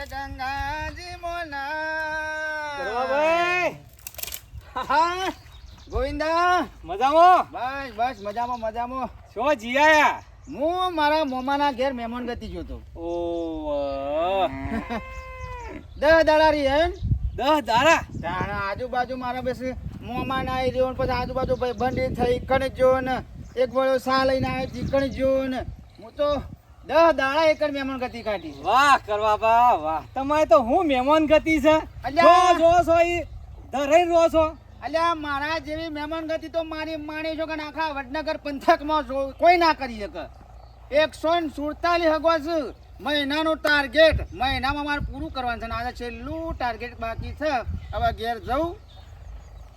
ગંગાજી મોના કરવા ભાઈ. હા ગોવિંદા મજામાં? બસ બસ મજામાં મજામાં. શું જીયા? હું મારા મોમાના ઘેર મહેમાન ગતિ જોતો. ઓ 10 દાડા રહી હે 10 દાડા. તાણા આજુબાજુ મારા બેસે મોમાન આવી રહ્યો ને પછી આજુબાજુ ભાઈ બંડી થઈ કણ જો ને એક વળો સા લઈને આવ્યો ચીકણ જો ને હું તો 10 દાડા એકડ મહેમાન ગતિ કાઢી. વાહ કરવા બા વાહ. તમારે તો હું મહેમાન ગતિ છે. અલ્યા. જો છો ઈ ધરાઈ રહો છો. અલ્યા મારા જેવી મહેમાન ગતિ તો મારી માણી છો કે આખા વડનગર પંથકમાં કોઈ ના કરી શકે. 147 હગવા છે મહિનાનું ટાર્ગેટ. મહિનામાં મારે પૂરું કરવાનું છે ને આજે છેલ્લું ટાર્ગેટ બાકી છે. હવે ઘેર જવું,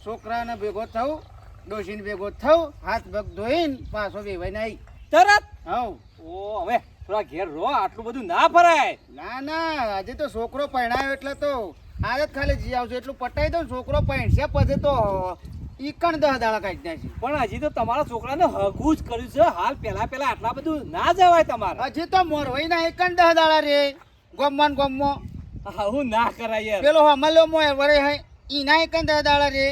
છોકરાને ભેગો થવું, ડોશીને ભેગો થવું, હાથ પગ ધોઈને પાછો વેવાઈને આવી તરત. હવ. ઓ હવે થોડા ઘેર રહો, આટલું બધું ના ફરાય. ના ના હજી તો છોકરો પરણાયો એટલે તો આજ ખાલી જી આવશે એટલું પટાઈ દઉં. છોકરો પરણશે પછી તો ઈકણ 10 દાડા કાઢી નાખી. પણ હજી તો તમારા છોકરાને હગું જ કર્યું છે. હાલ પેલા આટલા બધું ના જવાય તમારે. હજી તો મોરવાઈ ના ઈકણ 10 દાડા રે ગોમમાં ને ગોમમાં. આવું ના કરાય યાર. પેલો હમલો મોય વરે હે ઈના ઈકણ 10 દાડા રે.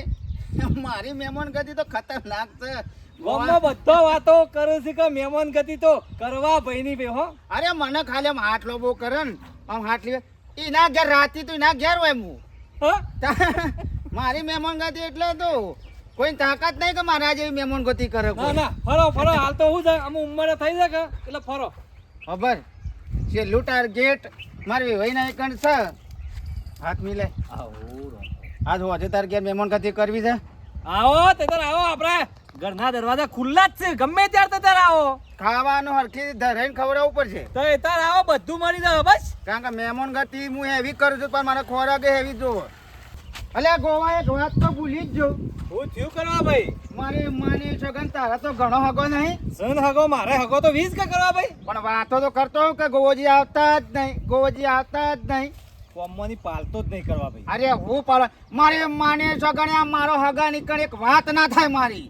મારી મહેમાન ગતિ તો ખતરનાક છે. ગામમાં બધો વાતો કરે છે કે મહેમાન ગતિ તો કરવા ભાઈની બે હો. અરે મને ખાલી આમ હાથ લોબો કરે ને આમ હાથ લે ઈના ઘેર રાતી તો ઈના ઘેર હોય હું. હા? મારી મહેમાન ગતિ એટલે તો કોઈ તાકાત નહીં કે મારા જેવી મહેમાન ગતિ કરે ના કોઈ. ના ફરો હાલ તો હું જાય અમુ ઉંમરે થઈ જાય કે એટલે ફરો. ખબર છેલ્લું ટાર્ગેટ મારી વહીના એકણ છે. હાથ મિલે આજ હોજે તાર ઘેર મહેમાન ગતિ કરવી છે. આવો તેતર આવો. આપણે ઘરના દરવાજા ખુલ્લા જ છે. ગમે ત્યારે તેતર આવો. ખાવાનું હરખી ધરાઈને ખવડાવવું પડશે. તો એતર આવો બધું મળી જાય બસ. કારણ કે મહેમાન ગતિ હું હેવી કરું છું પણ મારા ખોરાક હેવી જોવો. અલ્યા ગોવા એક વાત તો ભૂલી જ જો. હું થયું કરવા ભાઈ. મારી માની છોકન તારા તો ઘણો હગો નહીં સન હગો મારે હગો તો 20 કે કરવા ભાઈ. પણ વાતો તો કરતો હોઉં કે ગોવોજી આવતા જ નહીં, ગોવોજી આવતા જ નહીં. કોમની પાલતો જ નહીં કરવા ભાઈ. અરે હું પાડો મારી માની છોકન મારો હગા નીકળ એક વાત ના થાય મારી.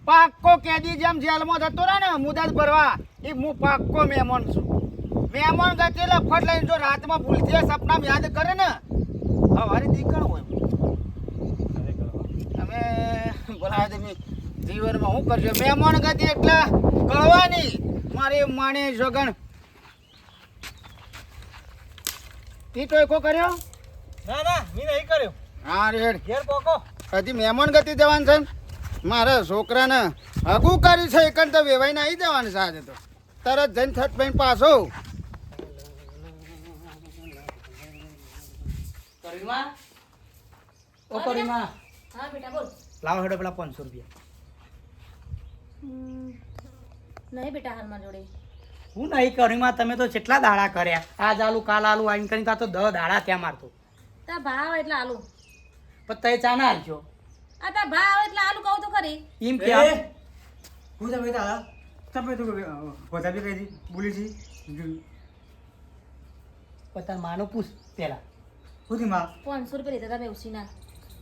પાક્કો કેદી જેમ જેલમાં જતો રહે ને મુદત ભરવા એ હું પાક્કો મહેમાન છું. મહેમાન ગતિ એટલે ફટ લઈને જો રાતમાં ભૂલથી સપનામાં યાદ કરે ને હવારી દીકણ હોય. તમે બોલાવે તમે જીવનમાં શું કરજો મહેમાન ગતિ એટલે કળવાની મારી માણી જોગણ. તી તો એકો કર્યો ના મેં નહીં કર્યો. હા રેડ ઘેર પોકો. હજી મહેમાન ગતિ જવાનું છે ને મારે છોકરાને હગું કર્યું છે એકન તો વેવાઈને આવી જવાનું છે આજે તો તરત જઈને થટ ભાઈ પાછો. કરીમાં ઓ કરીમાં હા બેટા બોલ. લાવો હેડો પેલા 500 રૂપિયા. નહીં બેટા હાલ મારી જોડે. હું નહીં કરીમાં તમે તો કેટલા દાડા કર્યા. આજ આલુ કાલ આલુ આઈને કરીને તા તો 10 દાડા ત્યાં મારતો. તા ભાવ એટલે આલુ. પણ તય ચા ના આલજો. આ તા ભાવ એટલે આલુ કહું તો ખરી. એમ કે હું તમે દાદા તમે તો બધા બી કઈ બોલી છી પતાર માનો પૂછ પેલા. સુધી માં 500 રૂપિયા લીધા હતા ઉસીના.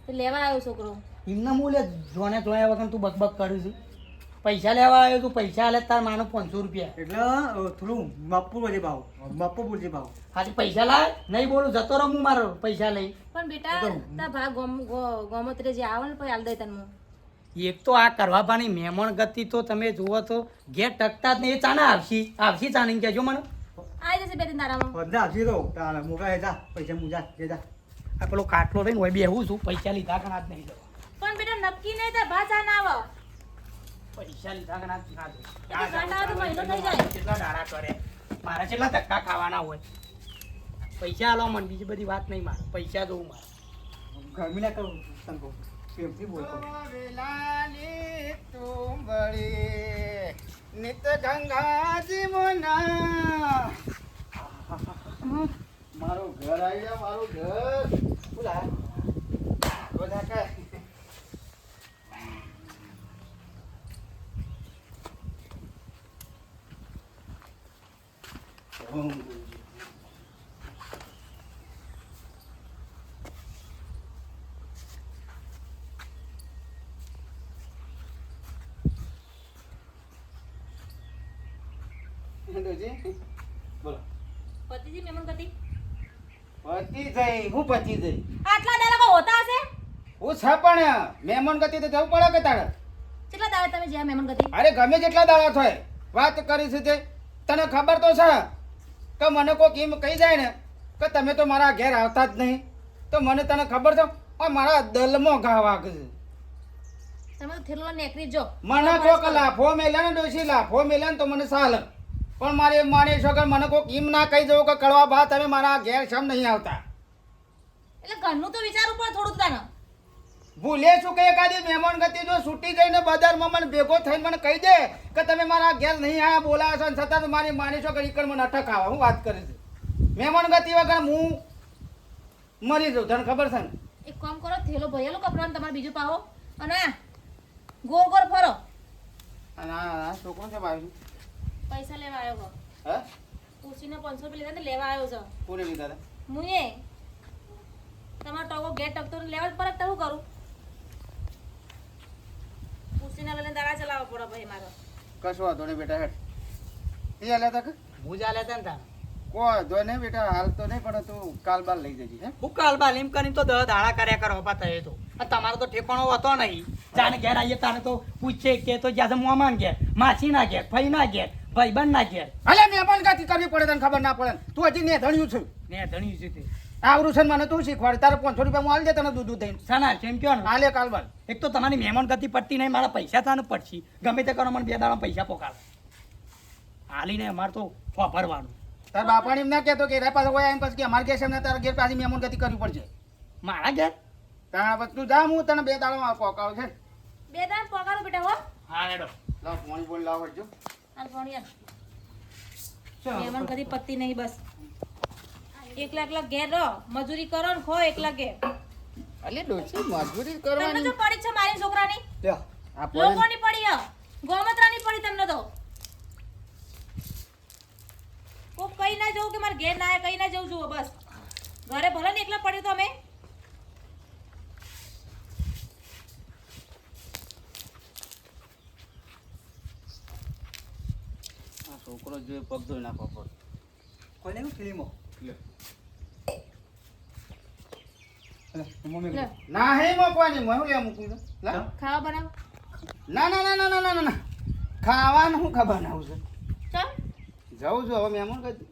તો લેવા આવ્યો છોકરો. એમને હું લે જોયા વગર તું બકબક કરું છું. પૈસા લેવા આવ્યો તું પૈસા લે તાર માનો 500 રૂપિયા. એટલે થોડું માપવું બોલજે ભાવ માપવું બોલજે ભાવ. હાજી પૈસા લાય નહીં બોલું જતો રહું હું મારો પૈસા લઈ. પણ બેટા તા ભાવ ગોમત્રે જે આવે ને પછી આલ દઈ તને હું. એક તો આ કરવા પાની મહેમાન ગતિ તો તમે જુઓ તો ઘેર ટકતા જ નહીં. એ ચાના આવશી ચાની કહેજો મને. આવી જશે બે ત્રણ દાડામાં. બધા આપી દો તારે મોકા જા પૈસા મુજા જે જા. આ પેલો કાટલો રહીને હોય બેહું છું પૈસા લીધા કે ના જ નહીં જવા. પણ બેટા નક્કી નહીં તા ભાવ ચા ના આવે. પૈસા લીધા કે ના જ ના જવા. એ તો ગાંડા તો મહિનો થઈ જાય. કેટલા દાડા કરે મારે કેટલા ધક્કા ખાવાના હોય. પૈસા આલો મને બીજી બધી વાત નહીં મારે પૈસા જોવું મારે. ગરમી ના કરું તંકો પ્રેમથી બોલતો. વેલાની તુંબડી નિત ગંગાજી મોના. મારું ઘર આવી ગયા મારું ઘર. બોલા બોલા કે પતિજી મહેમાન ગતિ પતી જઈ હું પતી જઈ આટલા દાડા હોતા હશે હું છે પણ મહેમાન ગતિ તો જવું પડે કે તારે કેટલા દાડા તમે જ્યાં મહેમાન ગતિ અરે ગમે જેટલા દાડા થાય વાત કરી છે તે તને ખબર તો છે કે મને કોઈક એમ કહી જાય ને કે તમે તો મારા ઘેર આવતા જ નહીં તો મને તને ખબર છે આ મારા દલમાં ઘા વાગે છે તમે તો થેલો નેકરી જો મને કોઈક લાફો મેલે ને ડોશી લાફો મેલે ને તો મને સાલ પણ મારે એમ માની છો કે મને કોઈક એમ ના કહી જવું કે કડવા બા તમે મારા ઘેર શમ નહીં આવતા એટલે ઘરનું તો વિચારવું પડે થોડુંક તને ભૂલે છું કે એકાદી મહેમાન ગતિ જો છૂટી જઈને બજારમાં મને ભેગો થઈને મને કહી દે કે તમે મારા ઘેર નહીં આવ્યા બોલાવો છો ને છતાં મારી માની છો કે ઈકડ મને અટક આવે હું વાત કરી છું મહેમાન ગતિ વગર હું મરી જાઉં તને ખબર છે ને એક કામ કરો થેલો ભરેલો કપડાં તમારે બીજું પાવો અને આ ગોળ ગોળ ફરો અને આ છોકરો છે ભાઈ પૈસા લેવા આવ્યો છો હે પૂછીને 500 રૂપિયા લીધા ને લેવા આવ્યો છો પૂરી લીધા હતા મુએ તમારો ટકો ગેટ ટકતો ને લેવા જ પરત તો શું કરું પૂછીને લઈને દાડા ચલાવવા પડે ભાઈ મારો કશો વાંધો નહીં બેટા હેઠ એ હાલ્યા તા કે હું જ આલ્યા તા ને તાર કોઈ જો નહીં બેટા હાલ તો નહીં પણ તું કાલ બાર લઈ જજે હે હું કાલ બાલ એમ કરીને તો 10 દાડા કર્યા કરો બાપા તય તો આ તમારો તો ઠેકાણો હતો નહીં જાને ઘેર આવીએ તાને તો પૂછે કે તો જ્યાં મોમાન ઘેર માસી ના ઘેર ફઈ ના ઘેર ભાઈબંધ ના ઘેર અલે મહેમાન ગતિ કરવી પડે તને ખબર ના પડે તું હજી ને ધણ્યું છું ને ધણી છે તે આવરું છે ને મને તું શીખવાડ તારે 500 રૂપિયા હું હાલ દે તને દૂધ થઈને સાના ચેમ્પિયન હાલે કાલ બાર એક તો તમારી મહેમાન ગતિ પડતી નહીં મારા પૈસા તાને પડશે ગમે તે કરો મને 2 દાડા પૈસા પોકાળ હાલીને અમારે તો ફરવાનું તાર બાપાને એમ ના કહેતો કે રે પાછો કોઈ એમ કહે કે અમારે ઘેર છે ને તારા ઘેર પાછી મહેમાન ગતિ કરવી પડશે મારા ઘેર તારા પછી તું જા હું તને 2 દાડામાં પોકાવ છે બે દાડા પગારો બેટા હો હા હેડો લાવ ફોન બોલ લાવ વળજો આ ફોન મહેમાન કદી પત્તી નહીં બસ એકલા એકલા ઘેર રહો મજૂરી કરો ને ખો એકલા ઘેર અલે ડોસી મજૂરી તમને કરવાની તો પડી છે મારી છોકરાની લ્યો આ પોણી લોકોની પડી હે ગોમત્રાની પડી તમને તો કોક કઈ ના જવું કે મારે ઘેર ના આયા કઈ ના જવું જુઓ બસ ઘરે ભલે ને એકલા પડ્યું તો અમે આ છોકરો જે પગ ધોઈ નાખો પગ કોઈને એવું ફિલ્મો લ્યો મમ્મી લે ના હે મૂકવાની હું લે મૂકું છું લા ખાવા બનાવ ના ના ના ના ના ના ના ના ખાવાનું હું ખબર ના છે ચલ જાઉં છું હવે મહેમાન ગતિ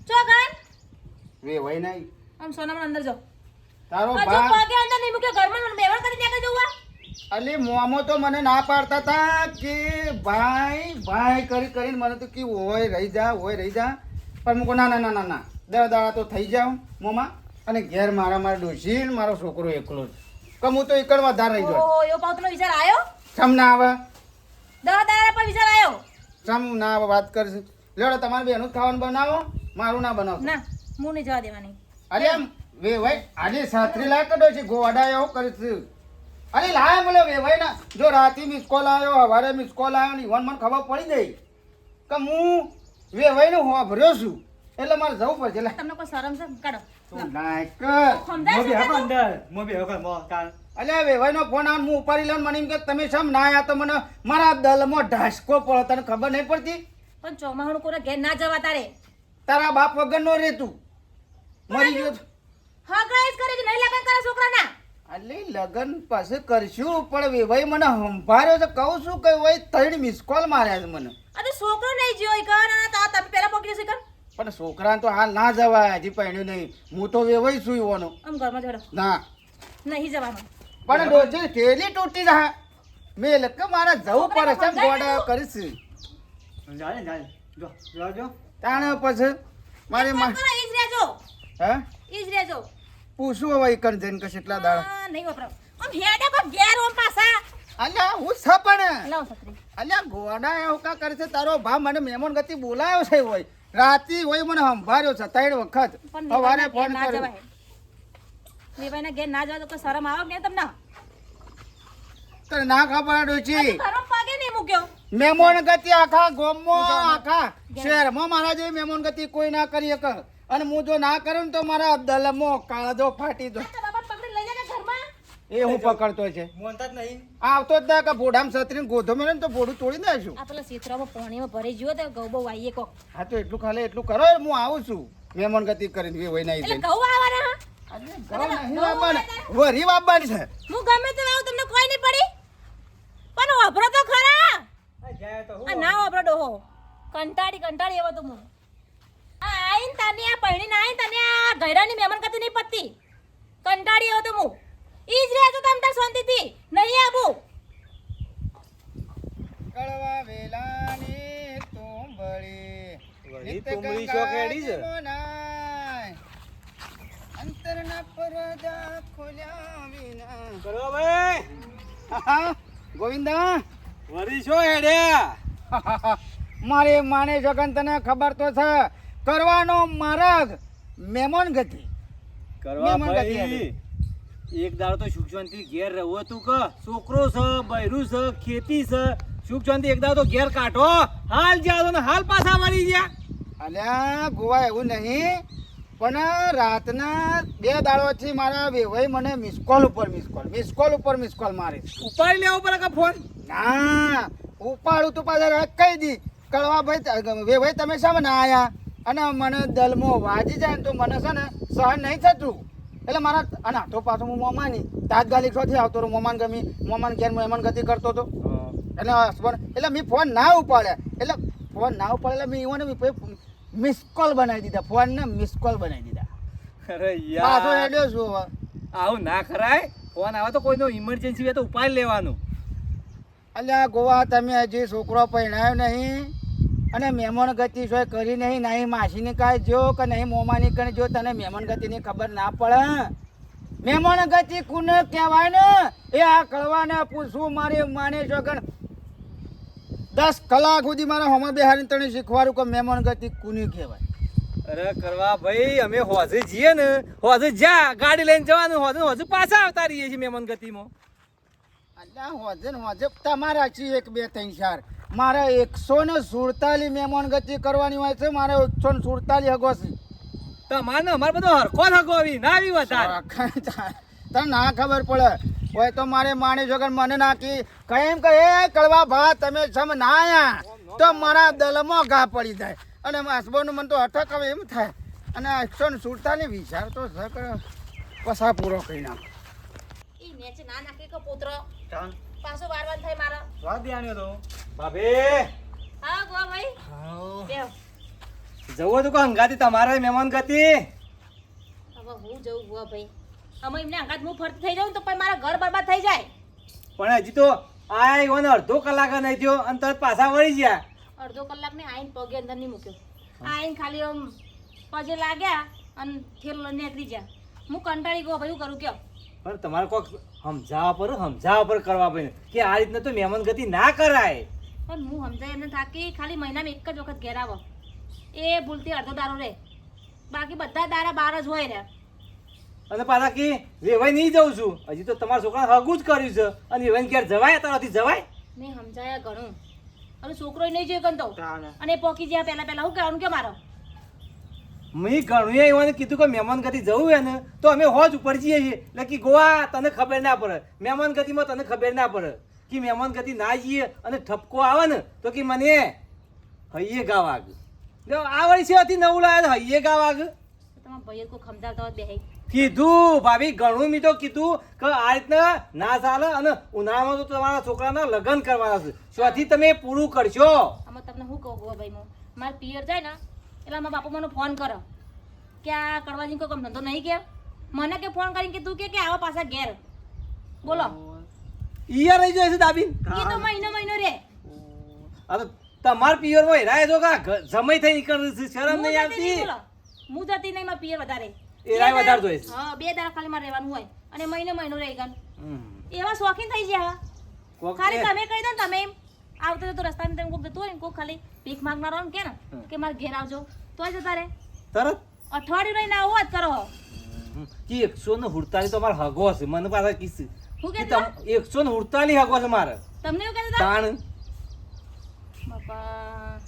ચો ગાન વે વઈ નહીં આમ સોનામાં અંદર જાઓ તારો હજુ ભા પગે અંદર નહીં મૂક્યો ઘરમાં મેવણ કરી ત્યાં જવું અલી મોમો તો મને ના પાડતા હતા કે ભાઈ ભાઈ કરી કરીને મને તો કે હોય રહી જા પણ મૂકો ના ના ના ના ના દાડા તો થઈ જાવ મોમાં અને ઘેર મારા ડોશી ને મારો છોકરો એકલો જ કે હું તો એકડ વધારે રહી જાઉં ઓહો એવો પાવતનો વિચાર આવ્યો સમ ના આવે 10 દાડા પર વિચાર આવ્યો સમ ના આવે વાત કરશે લેડો તમારે બેનું જ ખાવાનું બનાવો મારું ના બનાવો ના હું નહીં જવા દેવાની અરે એમ વે ભાઈ આજે સાત્રી લાખ કડો છે ગોવાડા એવો કરીશ અરે લાય બોલે વે ભાઈ ના જો રાતે મિસ કોલ આવ્યો સવારે મિસ કોલ આવ્યો ને ઈવન મને ખબર પડી ગઈ કે હું વે ભાઈ નું હોભર્યો છું એટલે મારે જવું પડશે લે તમને કોઈ શરમ છે કાઢો તું લાયક સમજાય મોબી છે હા તું? અંદર મોબી હા મો કાલ અલ્યા વે ભાઈ નો ફોન આવે હું ઉપાડી લઉં મને એમ કે તમે સમ ના આયા તો મને મારા દલમાં ઢાસકો પડે તને ખબર નહીં પડતી પણ ચોમાહાનું કોને ઘેર ના જવા તારે તારા બાપ વગર નો રે તું મરી ગયો તો. હા ગાઈસ કરે છે નહીં લગન કરે છોકરાના અલે લગન પાસે કરશું પણ વેવાઈ મને સંભાળ્યો છે કહું છું કે ભાઈ 3 મિસ કોલ માર્યા છે મને આ તો છોકરો નહીં જોઈ કર અને તા તમે પેલા પકડી જશે કર પણ છોકરાને તો હાલ ના જવાય હજી પહેણ્યું નહીં હું તો વેવાઈ છું એવાનો આમ ઘરમાં જોડો ના નહીં જવાનું પણ ડોચી થેલી તૂટી જાય મેલ કે મારે જવું પડે છે ગોડા કરીશ જાય જો જો જો તાણે પછી મારે કરો ઈ જ રહેજો હે ઈ જ રહેજો પૂછું હવે ઈકણ જઈને કે કેટલા દાડા હા, નહીં વપરાવ આમ હેડે કો ઘેર ઓમ પાછા અલ્યા હું સપણ લાવ છત્રી અલ્યા ગોડા એવું કા કરે છે તારો ભા મને મહેમાન ગતિ બોલાયો છે હોય રાતી હોય મને સંભાળ્યો છે 3 વખત પણ સવારે મેવાના ઘેર ફોન ના કર્યો જવાય મેવાના ઘેર ના જવા તો કોઈ શરમ આવે કે તમને તને ના ખબર ડોચી ઘરમાં પગે નહીં મૂક્યો મહેમાન ગતિ આખા ગામમાં આખા શહેરમાં મારા જેવી મહેમાન ગતિ કોઈ ના કરી શકે અને હું જો ના કરું ને તો મારા દલમો કાળજો ફાટી દો તો બાબા પકડી લઈ જાય ઘરમાં એ હું પકડતો છે મોનતા જ નહીં આવતો જ ના કે ભોડામ છત્રીને ગોધો મેળે ને તો ભોડું તોડી નાખશું આ પેલા સીતરામાં પાણીમાં ભરી ગયો તો ગૌબો વાઈએ કો હા તો એટલું ખાલે એટલું કરો હું આવું છું મહેમાન ગતિ કરીને વેવાઈ નાઈ એટલે જઈને. ઘઉં આવવાના હા? અરે ઘઉં નહીં વાવવાના, વરી વાવવાની છે. હું ગમે તે વાવું તમને કોઈ નહીં પડી પણ વાપરો તો ખરા જાય તો આ ના વાપરો ડોહો કંટાળી એવો તો હું આ આઈન તને આ પૈણી ના આઈન તને આ ગયરાની મહેમાન ગતિ નહીં પત્તી કંટાળી એવો તો હું ઈ જ રહેજો તમ તાર શાંતિથી નહીં આવું કળવા વેલાની તુંબડી વળી તુંબડી શોખ એડી છે. અંતરના પરદા ખોલ્યા વિના. કરો ભાઈ આહા, ગોવિંદા વળી છો હેડ્યા મારે માને જગન તને ખબર તો છે કરવાનો માર્ગ મહેમાન ગતિ કરવા મહેમાન ગતિ ભાઈ એક દાડો તો સુખ શાંતિ ઘેર રહો તું કે છોકરો છે બૈરું છે ખેતી છે સુખ શાંતિ એક દાડો તો ઘેર કાઢો હાલ જ્યાં ને હાલ પાછા વળી ગયા અલ્યા ગોવા એવું નહીં પણ રાતના 2 દાડોથી મારા વેવાઈ મને મિસકોલ મારે ઉપાડી લેવો પડે કે ફોન ના ઉપાડું તું પાછા કહી દી કળવા ભાઈ વેવાઈ તમે શા ના આયા અને મને દલમો વાજી જાય ને તો મને છે ને સહન નહીં થતું એટલે મારા અને આટો પાછો હું મોમાની તાત્કાલિક શોથી આવતો રહું મોમાન ગમી મોમાન ઘેર મહેમાન ગતિ કરતો હતો એટલે husband એટલે મેં ફોન ના ઉપાડ્યા એટલે મેં ઈવોને મિસ કોલ બનાવી દીધા ફોનને મિસ કોલ બનાવી દીધા અરે પાછો યાર હેડ્યો છું હવે આવું ના કરાય ફોન આવે તો કોઈનો ઇમરજન્સી હોય તો ઉપાડી લેવાનું અલ્યા ગોવા તમે હજી છોકરો પરણાયો નહીં અને મહેમાન ગતિ સોય કરી નહીં માસીની કાંઈ જો કે નહીં મોમાની કાંઈ જો તને મહેમાન ગતિની ખબર ના પડે મહેમાન ગતિ કોને કહેવાય ને એ આ કળવાને પૂછવું મારી માને જોગણ 10 કલાક સુધી મારા હોમાં બેહારીને તને શીખવાડું કે મહેમાન ગતિ કોને કહેવાય. અરે કરવા ભાઈ અમે હોજે જઈએ ને હોજે જા ગાડી લઈને જવાનું હોજે પાછા આવતા રહીએ છીએ મહેમાન ગતિમાં અલ્યા હોજે ને હોજે તમારા છે 1 2 3 4 મારે 147 મહેમાન ગતિ કરવાની હોય છે મારે 147 હગો છે તમારે ને અમારે બધો હરખો હગો આવી ના આવી વધારે તને ના ખબર પડે હોય તો મારે માણી વગર મને નાખી કેમ કે એ કળવા ભા તમે સમ ના આયા તો મારા દલમાં ઘા પડી જાય અને હસબન્ડ મને તો અટક હવે એમ થાય અને 147 વિચાર તો પસા પૂરો કરી નાખ ઈ નેચે ના નાખી કે પુત્ર પાછો વારવાર થાય મારા સ્વાદ આણ્યો તો ભાભી હા ગો ભાઈ બેવ જવો તો હંગાતી તમારે મહેમાન ગતિ હવે હું જઉં ગો ભાઈ અમે એમને અંગાત હું ફરતી થઈ જાઉં તો પછી મારા ઘર બરબાદ થઈ જાય પણ હજી તો આ ઈવન અડધો કલાક નહીં થયો અને તરત પાછા વળી ગયા અડધો કલાક ને આઈન પગે અંદર નહીં મૂક્યો આઈન ખાલી આમ પગે લાગ્યા અને થેલો નીકળી ગયા હું કંટાળી ગયો ભાઈ હું કરું કયો પણ તમારે કોઈક સમજાવવા પર કરવા પડે કે આ રીતના તો મહેમાન ગતિ ના કરાય પણ હું સમજાય એમને થાકી ખાલી મહિનામાં 1 જ વખત ઘેર આવો એ ભૂલથી અડધો દારો રે બાકી બધા દારા 12 જ હોય રે અને પાછા કે વેવાઈ નહીં જઉં છું હજી તો તમારા છોકરાને હગું જ કર્યું છે અને વેવાઈને ક્યારે જવાય તારાથી જવાય મેં સમજાયા ઘણું હવે છોકરો નહીં જોઈ ગયો અને એ પોકી જ્યાં પહેલા હું કહેવાનું કે મારો મેં ઘણું એવાને કીધું કે મહેમાન ગતિ જવું હોય ને તો અમે હોજ ઉપર જઈએ છીએ એટલે કે ગોવા તને ખબર ના પડે મહેમાન ગતિમાં તને ખબર ના પડે કે મહેમાન ગતિ ના જઈએ અને ઠપકો આવે ને તો કે મને હૈયે ગા વાગ આ વર્ષે હતી નવું લાવે હૈયે ગા વાગ તમારા ભાઈ કોઈ સમજાવતા હોય બે કીધું ભાભી ઘણું મી તો કીધું કે આ રીતના ના ચાલે અને ઉનાળામાં તો તમારા છોકરાના લગ્ન કરવાના છે સ્વાથી તમે પૂરું કરશો આમાં તમને શું કહું ગો ભાઈ હું મારા પિયર જાય ને એટલે મારા બાપુ મને ફોન કરો કે આ કડવાજી કોઈ કામ ધંધો નહીં કે મને કે ફોન કરીને કીધું કે આવો પાછા ઘેર બોલો ઈયા રહી જાય છે દાબીન એ તો મહિનો રે આ તો તમાર પિયરમાં હેરાય છો કા જમાઈ થઈ નીકળે છે શરમ નહીં આવતી બોલો હું જતી નહીં મારા પિયર વધારે એરાય વધારે જોઈએ છે હા 2 દાડા ખાલી મારે રહેવાનું હોય અને મહિનો રહી ગયો એવા શોખીન થઈ ગયા ખાલી તમે કહી દો ને તમે એમ આવતો તો રસ્તામાં તમે કોક જતું હોય ને કોક ખાલી ભીખ માંગનારો ને કે ને કે મારે ઘેર આવજો તોય જતા રે તરત અઠવાડિયું રહીને આવો જ કરો કે 147 તો મારો હગો છે મને પાછા કિસ હું કે 147 હગો છે મારે તમને એવું કહેતા તાણ બાપા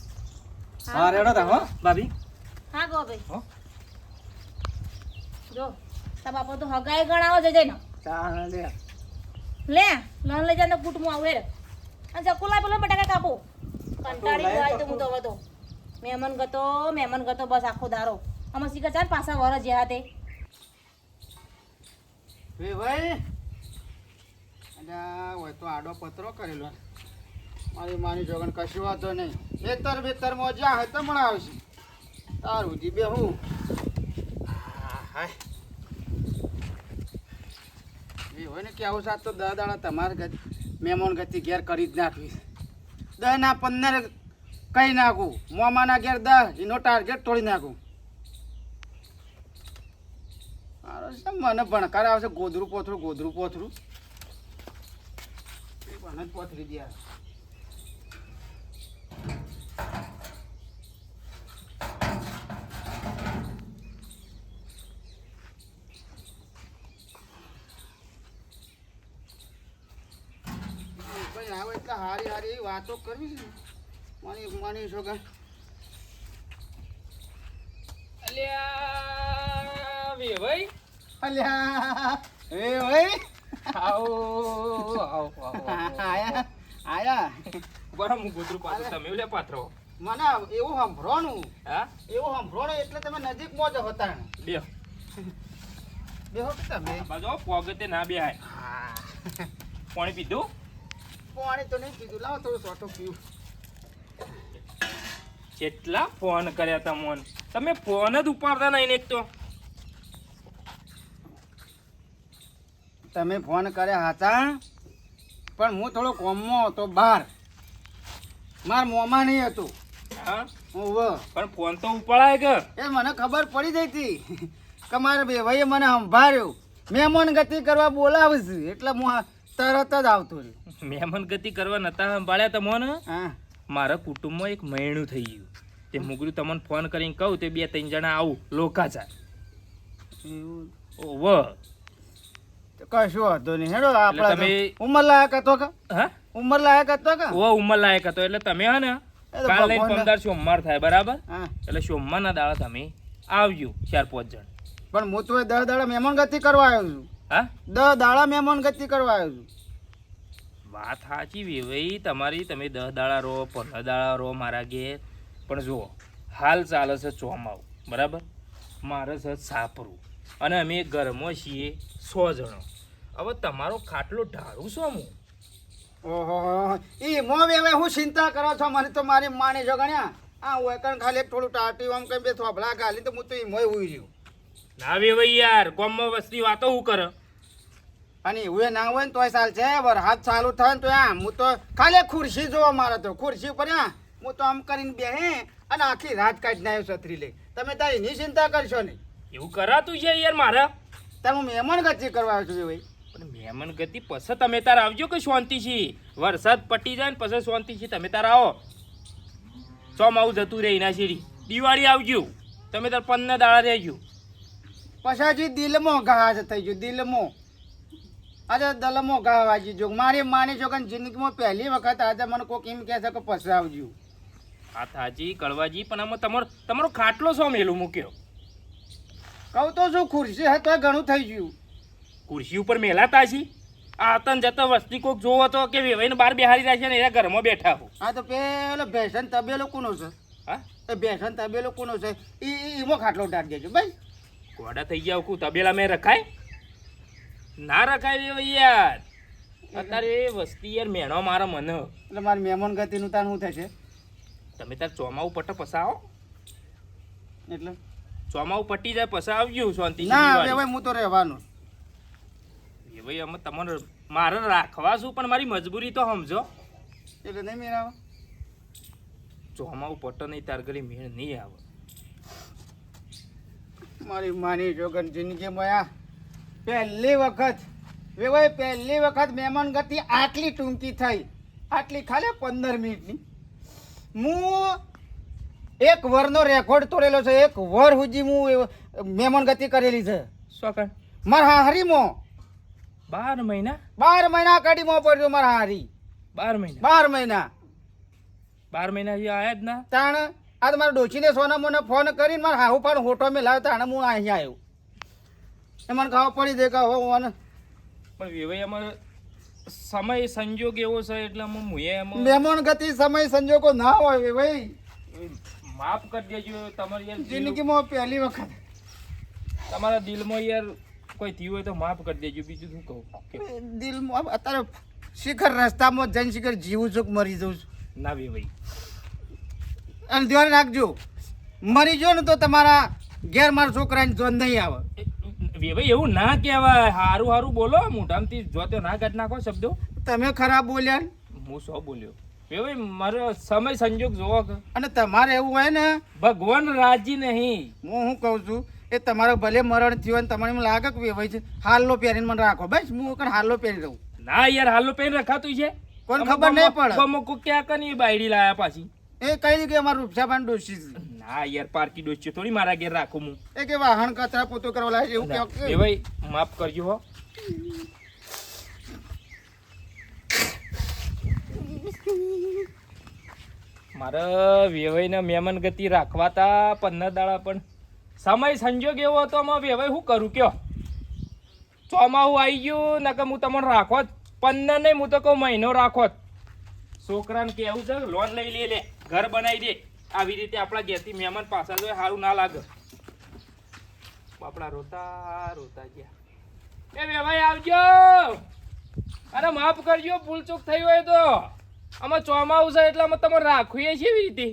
હા રેડો તા હો ભાભી હા ગો ભાઈ જો તા બાપો તો હગાઈ ગણાવો જજે ને લે લોન લઈ જાય કુટ હું આવું હેર અને ચકુલા પેલો બટાકા કાપો કંટાળી જાય તો હું તો હવે તો મહેમાન ગતો બસ આખો દારો અમે શીખર ચાલ પાછા વર જ્યાં તે એ ભાઈ અને હોય તો આડો પતરો કરેલો મારી માની જોગણ કશું વાંધો નહીં ખેતર બેતરમાં જ્યાં હોય તો મને આવશે તારું જી બે હું એ હોય ને કે આવું સાત તો 10 દાડા તમારે મહેમાન ગતિ ઘેર કરી જ નાખવી 10 ના 15 કઈ નાખું મોમાના ઘેર 10 એનો ટાર્ગેટ તોડી નાખું મને ભણકાર આવશે ગોધરું પોથરું મને જ પોથરી દે આવે એટલે હારી હારી વાતો કરવી છે માની છોકરા અલ્યા વેવાઈ અલ્યા એ ભાઈ આવો આયા બરાબર હું ગોતરું પાછું તમે લે પાથરો મને એવું સાંભળવાનું હા એટલે તમે નજીકમાં જ હતા બે બેહો કે તમે બાજુ પોગતે ના બે હાય પાણી પીધું પાણી તો નહીં પીધું લાવો થોડું સોટો પીવું કેટલા ફોન કર્યા તમોન તમે ફોન જ ઉપાડતા નહીં ને એક તો તમે ફોન કર્યા હતા પણ હું થોડો કોમમાં હતો બહાર માર મોમાં નહીં હતું હા ઓવ પણ ફોન તો ઉપાડાય કે એ મને ખબર પડી જઈ હતી કે મારા બેભાઈએ મને સંભાળ્યો મહેમાન ગતિ કરવા બોલાવશે એટલે હું તરત જ આવતો રહ્યો મહેમાન ગતિ કરવા નતા સંભાળ્યા તમોન હા મારા કુટુંબમાં એક મહિણું થઈ ગયું તે મુગરું તમને ફોન કરીને કહું તે 2-3 જણા આવું લોકાચાર એવું ઓવ તો કશું હતો નહીં હેડો એટલે આપણા તમે- ઉંમર લાયક હતો કે હા ઉંમર લાયક હતો કે ઓ ઉંમર લાયક હતો એટલે તમે હે ને એ તો કાલ લઈને ભગવાનના- 15 સોમવાર થાય બરાબર હા એટલે સોમવારના દાડા તમે આવજો 4-5 જણ પણ હું તો 10 દાડા મહેમાન ગતિ કરવા આવ્યો છું હા 10 દાડા મહેમાન ગતિ કરવા આવ્યો છું વાત સાચી વેવાઈ તમારી તમે 10 દાડા રહો 15 દાડા રહો મારા ઘેર પણ જુઓ હાલ ચાલે છે ચોમાવું બરાબર મારે છે સાપરું અને અમે ઘરમાં છીએ 100 જણો હવે તમારો ખાટલો ઢાળું શું હું ઓહો ઈ મો હવે હું ચિંતા કરો છો મને તો મારી માની જો ગણ્યા આ વેકણ ખાલી એક થોડું ટાટી આમ કઈ બે થોભલા ગાલી તો હું તો ઈ મોય ઉઈ રહ્યો ના વેવાઈ યાર ગામમાં વસ્તી વાતો હું કરે અને એવું ના હોય ને તોય ચાલ છે વરસાદ ચાલુ થાય ને તો આમ હું તો ખાલી ખુરશી જોવા મારે તો ખુરશી ઉપર આ હું તો આમ કરીને બેહે અને આખી રાત કાઢી નાખ્યો છત્રી લઈ તમે તારી એની ચિંતા કરશો નહીં એવું કરાતું છે યાર મારે તાર હું મહેમાન ગતિ કરવા આવ્યો છું ભાઈ પણ મહેમાન ગતિ પછી તમે તાર આવજો કે શાંતિ છે વરસાદ પટી જાય ને પછી શાંતિ છે તમે તાર આવો ચોમાવું જતું રહે એના શેરી દિવાળી આવજો તમે તાર 15 દાડા રહેજો પછી દિલમાં ઘા થઈ ગયું દિલમાં આજે દલમાં ઘા વાગી જો મારી માની જો કે જિંદગીમાં પહેલી વખત આજે મને કોઈક એમ કહે છે કે પછી આવજો આ થાજી કળવાજી પણ આમાં તમારો ખાટલો શું મેલું મૂક્યો કહું તો શું ખુરશી હતો ઘણું થઈ ગયું ખુરશી ઉપર મેલાતા છી આ તન જતા વસ્તી કોક જોવો તો કે વેવાઈને બહાર બેહારી રાખે ને એના ઘરમાં બેઠા હો હા તો પેલો ભેસન તબેલો કોનો છે હા એ ભેસન તબેલો કોનો છે એમાં ખાટલો ઢાળ દેજો ભાઈ કોડા થઈ ગયા કુ તબેલા મેં રખાય ના રખાય વેવાઈ યાર અત્યારે એ વસ્તી યાર મેણો મારા મને એટલે મારી મહેમાન ગતિનું તાર શું થશે તમે તાર ચોમાવું પટ પસાવો એટલે ચોમાવું પટી જાય પછી આવજો શાંતિ ના હવે ભાઈ હું તો રહેવાનું એ ભાઈ અમે તમને મારે રાખવા છું પણ મારી મજબૂરી તો સમજો એટલે નહીં મેળાવો ચોમાવું પટ નહીં તાર ઘડી મેળ નહીં આવે મારી માની જોગન જિંદગીમાં આ પહેલી વખત વેવાય પહેલી વખત મહેમાન ગતિ આટલી ટૂંકી થઈ આટલી ખાલી 15 મિનિટની હું એક વરનો રેકોર્ડ તોડેલો છે એક વર સુધી હું મહેમાન ગતિ કરેલી છે શું કર મારા હારીમાં 12 મહિના 12 મહિના કડીમાં પડ્યો મારા હારી 12 મહિના 12 મહિના 12 મહિના જે આયા જ ના તાણ આ તો મારા ડોશીને સોના મને ફોન કરીને મારા હાહુ પણ હોટો મેં લાવ્યો તાણે હું અહીંયા આવ્યો એ મને ખાવા પડી દે કે હવે પણ વેવાઈ અમારે સમય સંજોગ એવો છે એટલે અમે મુએ એમાં મહેમાન ગતિ સમય સંજોગો ના હોય ભાઈ માફ કરી દેજો તમારે યાર જિંદગીમાં પહેલી વખત તમારા દિલમાં યાર કોઈ થયું હોય તો માફ કરી દેજો, બીજું શું કહું કે દિલમાં અત્યારે શિખર રસ્તામાં જઈને શિખર જીવું છું કે મરી જઉં છું. ના ભાઈ અને ધ્યાન રાખજો, મરી જો ને તો તમારા ઘેર મારા છોકરાની જોન નહીં આવે. ભાઈ એવું ના કહેવાય, હારું હારું બોલો, મોઢામાંથી જો તો ના કાઢ નાખો શબ્દો. તમે ખરાબ બોલ્યા ને. હું શું બોલ્યો ભાઈ, મારો સમય સંજોગ જોવો કે અને તમારે એવું હોય ને, ભગવાન રાજી નહીં. હું શું કહું છું એ તમારે ભલે મરણ થયું અને તમારે એમ લાગે કે ભાઈ છે હાલો પહેરીને મને રાખો, બસ હું કણ હાલો પહેરી રહું. ના યાર હાલો પેન રખાતું છે, કોઈને ખબર નહીં પડે. અમુક ક્યાં કની બાયડી લાયા પાછી. એ કહી કે અમારું રૂપસાબાન ડોશી છે. ના યાર પારકી ડોસી થોડી મારા ઘેર રાખું હું. એ કે વાહન કચરા પોતો કરવા લાગે એવું ના, કે એ ભાઈ માફ કરજો હો. મારે વેવાઈને મહેમાન ગતિ રાખવા તા 15 દાડા, પણ સમય સંજોગ એવો હતો માં વેવાઈ શું કરું કયો. ચોમાહું આવી ગયું નકર હું તમને રાખો 15 નહીં, હું તો કહું મહિનો રાખો. છોકરાને કેવું છે લોન લઈ લે, ઘર બનાવી દે. આવી રીતે આપણા ઘેરથી મહેમાન પાછા જોઈએ સારું ના લાગે. બાપડા રોતા રોતા ગયા. એ વેવાઈ આવજો, અરે માફ કરજો, ભૂલ ચૂક થઈ હોય તો. આમાં ચોમાસું છે એટલે અમે તમે રાખીએ છીએ એવી રીતે.